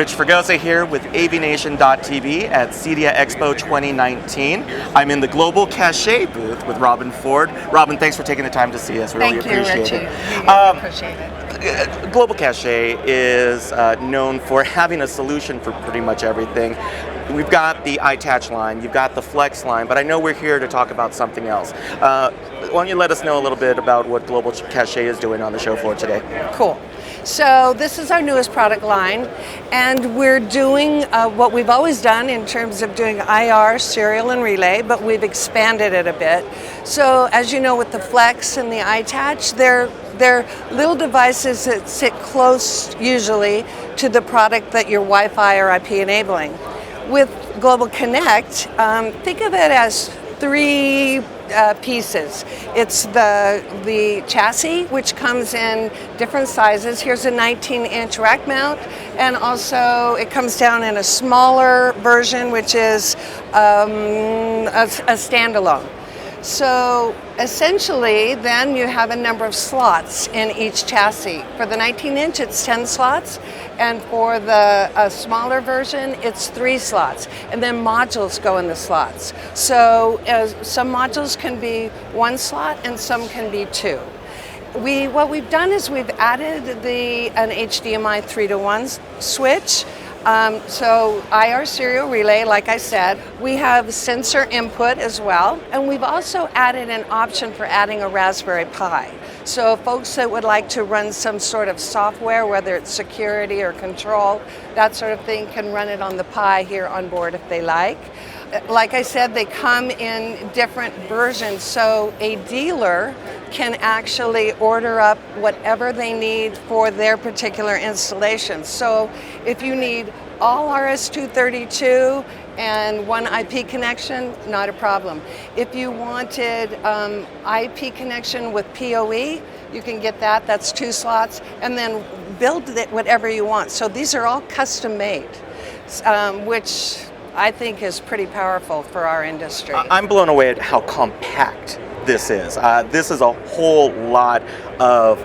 Rich Fregosa here with AVNation.tv at CEDIA Expo 2019. I'm in the Global Caché booth with Robin Ford. Robin, thanks for taking the time to see us. Really appreciate it. Really appreciate it. Global Caché is known for having a solution for pretty much everything. We've got the iTach line, you've got the Flex line, but I know we're here to talk about something else. Why don't you let us know a little bit about what Global Caché is doing on the show floor today? Cool. So this is our newest product line, and we're doing what we've always done in terms of doing IR, serial, and relay, but we've expanded it a bit. So as you know, with the Flex and the iTach, they're little devices that sit close usually to the product that you're Wi-Fi or IP enabling. With Global Connect, think of it as three pieces. It's the chassis, which comes in different sizes. Here's a 19-inch rack mount, and also it comes down in a smaller version, which is a standalone. So essentially, then you have a number of slots in each chassis. For the 19-inch, it's 10 slots, and for the smaller version, it's 3 slots. And then modules go in the slots. So some modules can be 1 slot, and some can be 2. What we've done is we've added an HDMI 3-to-1 switch. So IR serial relay, like I said, we have sensor input as well, and we've also added an option for adding a Raspberry Pi. So folks that would like to run some sort of software, whether it's security or control, that sort of thing, can run it on the Pi here on board if they like. Like I said, they come in different versions, so a dealer can actually order up whatever they need for their particular installation. So if you need all RS-232 and 1 IP connection, not a problem. If you wanted IP connection with PoE, you can get that. That's 2 slots, and then build it whatever you want. So these are all custom made, which I think is pretty powerful for our industry. I'm blown away at how compact this is. This is a whole lot of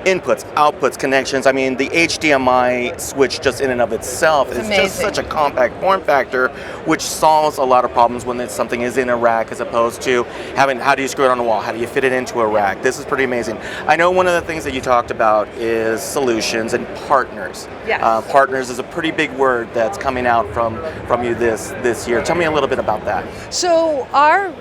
inputs, outputs, connections. I mean, the HDMI switch just in and of itself is just such a compact form factor, which solves a lot of problems when something is in a rack as opposed to how do you screw it on the wall? How do you fit it into a rack? This is pretty amazing. I know one of the things that you talked about is solutions and partners. Yes. Partners is a pretty big word that's coming out from you this year. Tell me a little bit about that. So our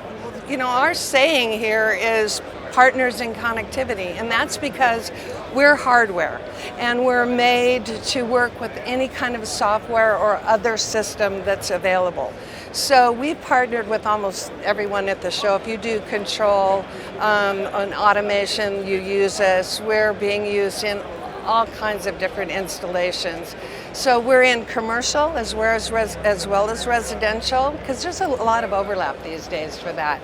saying here is partners in connectivity, and that's because we're hardware and we're made to work with any kind of software or other system that's available. So we've partnered with almost everyone at the show. If you do control on automation, you use us. We're being used in all kinds of different installations. So we're in commercial as well as residential, because there's a lot of overlap these days for that.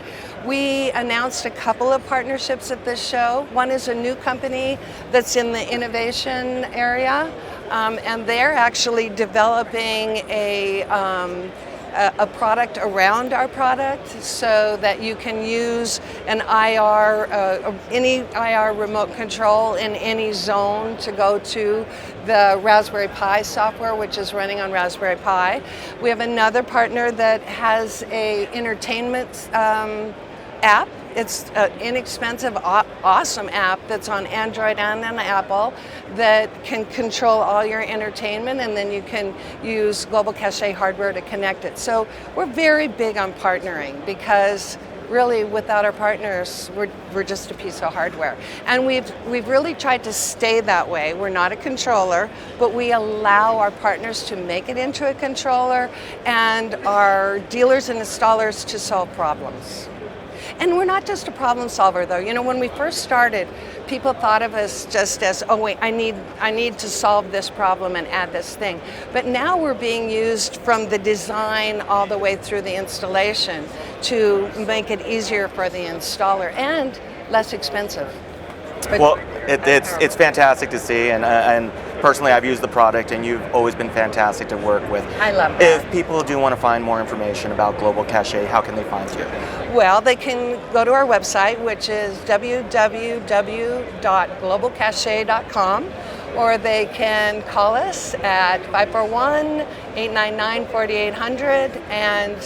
We announced a couple of partnerships at this show. One is a new company that's in the innovation area, and they're actually developing a product around our product so that you can use an any IR remote control in any zone to go to the Raspberry Pi software, which is running on Raspberry Pi. We have another partner that has an entertainment app. It's an inexpensive, awesome app that's on Android and on Apple that can control all your entertainment, and then you can use Global Caché hardware to connect it. So we're very big on partnering, because really without our partners, we're just a piece of hardware. And we've really tried to stay that way. We're not a controller, but we allow our partners to make it into a controller, and our dealers and installers to solve problems. And we're not just a problem solver, though. You know, when we first started, people thought of us just as, oh wait, I need to solve this problem and add this thing. But now we're being used from the design all the way through the installation to make it easier for the installer and less expensive. Well, it's fantastic to see, and personally, I've used the product, and you've always been fantastic to work with. I love that. If people do want to find more information about Global Caché, how can they find you? Well, they can go to our website, which is www.globalcaché.com, or they can call us at 541-899-4800, and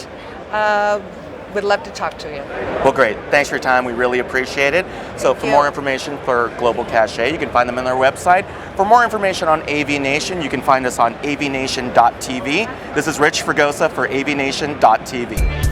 we'd love to talk to you. Well, great. Thanks for your time. We really appreciate it. So for more information for Global Caché, you can find them on their website. For more information on AVNation, you can find us on avnation.tv. This is Rich Fregosa for avnation.tv.